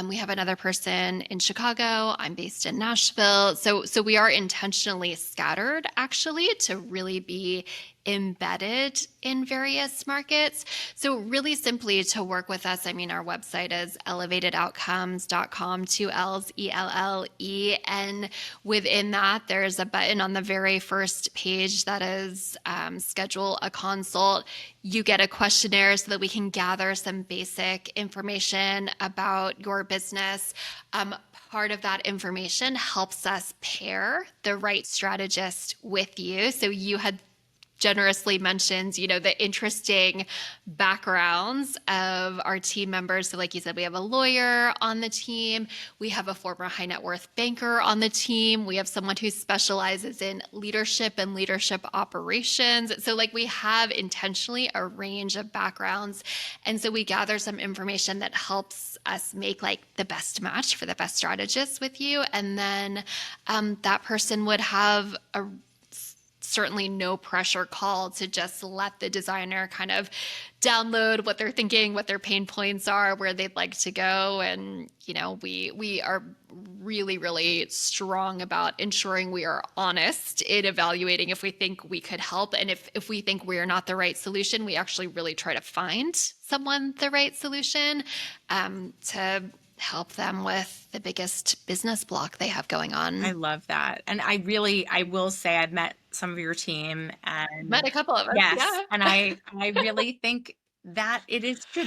We have another person in Chicago. I'm based in Nashville. So we are intentionally scattered actually to really be embedded in various markets. So, really simply to work with us, I mean, our website is elevatedoutcomes.com, two L's, ELLE. And within that, there's a button on the very first page that is schedule a consult. You get a questionnaire so that we can gather some basic information about your business. Part of that information helps us pair the right strategist with you. So, you had generously mentions, the interesting backgrounds of our team members. So, like you said, we have a lawyer on the team. We have a former high net worth banker on the team. We have someone who specializes in leadership and leadership operations. So, like, we have intentionally a range of backgrounds. And so we gather some information that helps us make like the best match for the best strategist with you. And then that person would have a certainly no pressure call to just let the designer kind of download what they're thinking, what their pain points are, where they'd like to go. And, we are really, really strong about ensuring we are honest in evaluating if we think we could help. And if we think we're not the right solution, we actually really try to find someone the right solution to help them with the biggest business block they have going I on. love that. And I will say I've met some of your team, Met and a couple of us, yes, yeah. and I really think that it is true.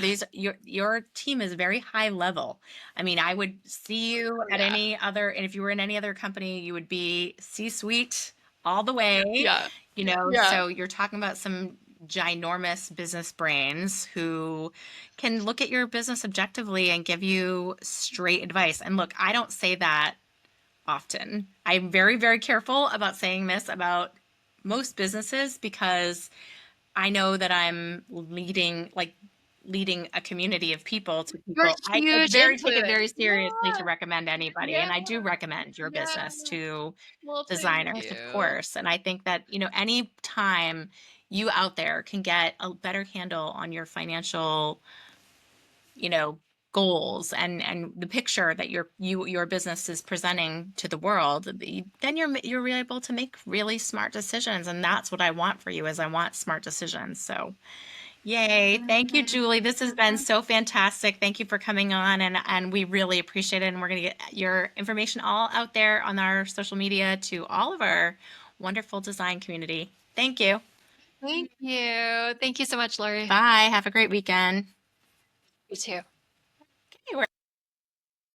Your team is very high level. I mean, I would see you Oh at yeah. any other, and if you were in any other company, you would be C-suite all the way, Yeah. Yeah. so you're talking about some ginormous business brains who can look at your business objectively and give you straight advice. And look, I don't say that often. I'm very, very careful about saying this about most businesses because I know that I'm leading a community of people to You're people. I huge very take it influence. very seriously to Yeah. recommend anybody. Yeah. And I do recommend your Yeah. business to Well, thank designers, of you. course. And I think that, any time you out there can get a better handle on your financial, you know, goals and the picture that your business is presenting to the world, then you're really able to make really smart decisions. And that's what I want for you, is I want smart decisions. So yay. Thank you, Mhm. Julie. This has been so fantastic. Thank you for coming on, and we really appreciate it. And we're going to get your information all out there on our social media to all of our wonderful design community. Thank you. Thank you. Thank you so much, Laurie. Bye. Have a great weekend. You too. Okay,